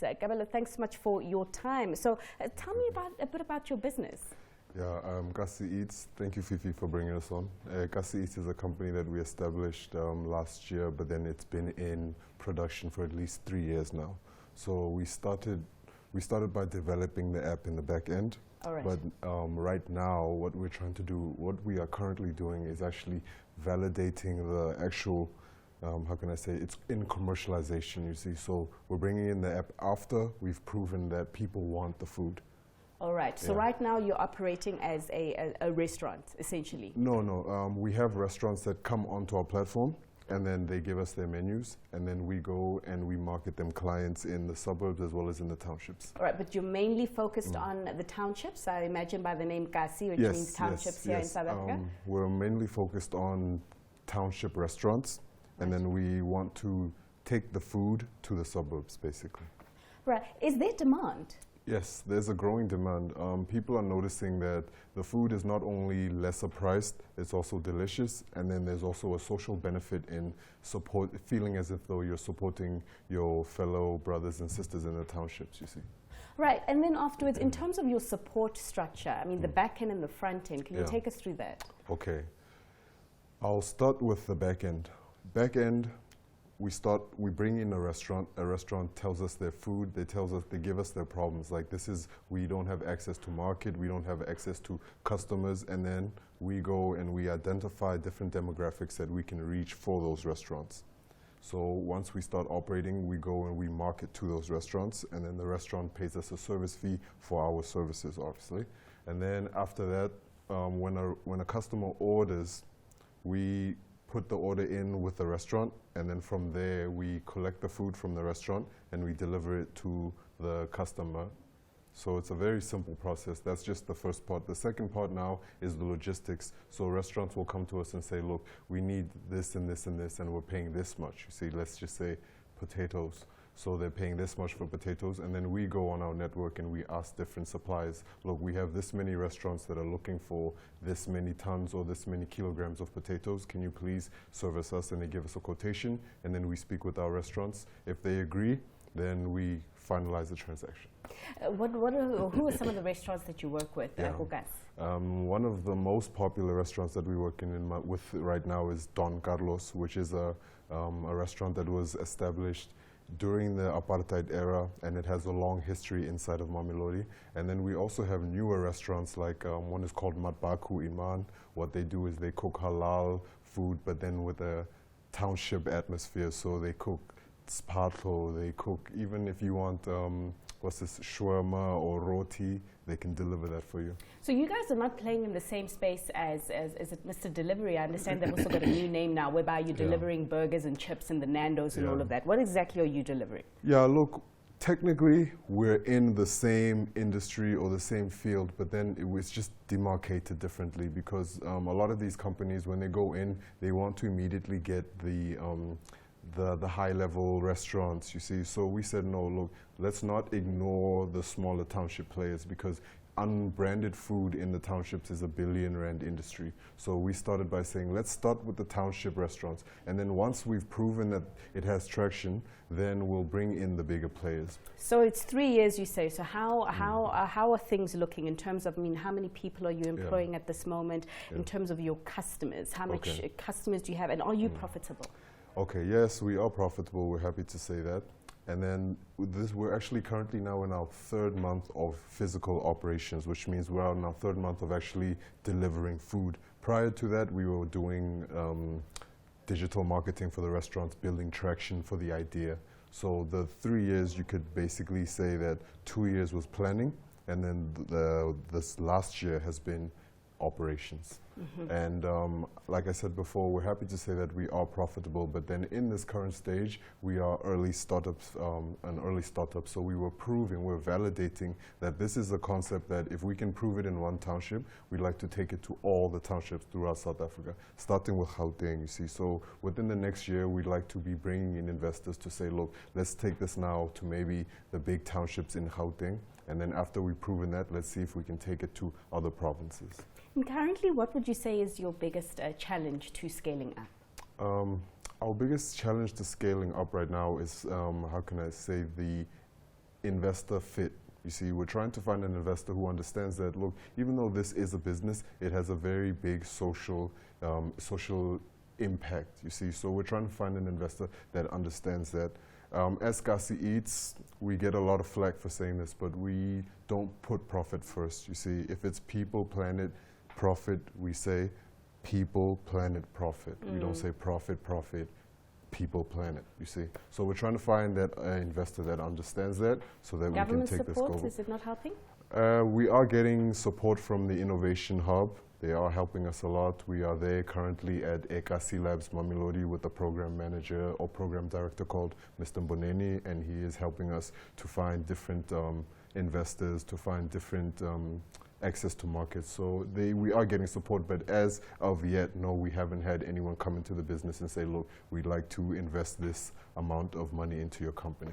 Gabelo, thanks so much for your time. So tell me a bit about your business. Yeah, Kasi Eats, thank you Fifi for bringing us on. Kasi Eats is a company that we established last year, but then it's been in production for at least 3 years now. So we started by developing the app in the back end. All right. But right now, what we are currently doing is actually validating the actual, how can I say, it's in commercialization, you see. So we're bringing in the app after we've proven that people want the food. All right. So right now you're operating as a restaurant, essentially. No. We have restaurants that come onto our platform, and then they give us their menus, and then we go and we market them clients in the suburbs as well as in the townships. All right, but you're mainly focused on the townships, I imagine, by the name Kasi, which means townships here in South Africa? We're mainly focused on township restaurants, and then we want to take the food to the suburbs, basically. Right. Is there demand? Yes, there's a growing demand. People are noticing that the food is not only lesser priced, it's also delicious, and then there's also a social benefit in feeling as if though you're supporting your fellow brothers and sisters in the townships, you see. Right, and then afterwards, in terms of your support structure, I mean the back end and the front end, can you take us through that? Okay, I'll start with the back end. Back end, we bring in a restaurant tells us their food, they give us their problems, like we don't have access to market, we don't have access to customers, and then we go and we identify different demographics that we can reach for those restaurants. So once we start operating, we go and we market to those restaurants, and then the restaurant pays us a service fee for our services, obviously. And then after that, when a customer orders, we put the order in with the restaurant, and then from there we collect the food from the restaurant and we deliver it to the customer. So it's a very simple process. That's just the first part. The second part now is the logistics. So restaurants will come to us and say, look, we need this and this and this, and we're paying this much. You see, let's just say potatoes. So they're paying this much for potatoes, and then we go on our network and we ask different suppliers, look, we have this many restaurants that are looking for this many tons or this many kilograms of potatoes. Can you please service us? And they give us a quotation, and then we speak with our restaurants. If they agree, then we finalize the transaction. Who are some of the restaurants that you work with, Gugas? One of the most popular restaurants that we work with right now is Don Carlos, which is a restaurant that was established during the apartheid era, and it has a long history inside of Mamelodi. And then we also have newer restaurants, like one is called Matbaku Iman. What they do is they cook halal food, but then with a township atmosphere. So they cook spatlo, they cook, even if you want shawarma or roti, they can deliver that for you. So you guys are not playing in the same space as it Mr. Delivery. I understand they've also got a new name now, whereby you're delivering burgers and chips and the Nando's and all of that. What exactly are you delivering? Yeah, look, technically we're in the same industry or the same field, but then it's just demarcated differently, because a lot of these companies, when they go in, they want to immediately get the high-level restaurants, you see. So we said, no, look, let's not ignore the smaller township players, because unbranded food in the townships is a billion-rand industry. So we started by saying, let's start with the township restaurants. And then once we've proven that it has traction, then we'll bring in the bigger players. So it's 3 years, you say. So how are things looking in terms of, I mean, how many people are you employing at this moment, in terms of your customers? How much customers do you have, and are you profitable? Okay, yes, we are profitable. We're happy to say that. And then we're actually currently now in our 3rd month of physical operations, which means we're in our 3rd month of actually delivering food. Prior to that, we were doing digital marketing for the restaurants, building traction for the idea. So the 3 years, you could basically say that 2 years was planning, and then this last year has been operations. And like I said before, we're happy to say that we are profitable, but then in this current stage, we are early startups, an early startup. So we're validating that this is a concept that if we can prove it in one township, we'd like to take it to all the townships throughout South Africa, starting with Gauteng, you see. So within the next year, we'd like to be bringing in investors to say, look, let's take this now to maybe the big townships in Gauteng. And then after we've proven that, let's see if we can take it to other provinces. And currently, what would you say is your biggest challenge to scaling up? Our biggest challenge to scaling up right now is, how can I say, investor fit. You see, we're trying to find an investor who understands that, look, even though this is a business, it has a very big social impact, you see. So we're trying to find an investor that understands that. As Kasi Eats, we get a lot of flack for saying this, but we don't put profit first, you see. If it's people, planet, profit, we say people, planet, profit. We don't say profit, profit, people, planet, you see. So we're trying to find that investor that understands that so that we can take this global. Government support, is it not helping? We are getting support from the Innovation Hub. They are helping us a lot. We are there currently at Ekasi Labs Mamelodi with a program manager or program director called Mr. Mboneni, and he is helping us to find different investors, to find different access to markets. So we are getting support, but as of yet, no, we haven't had anyone come into the business and say, look, we'd like to invest this amount of money into your company.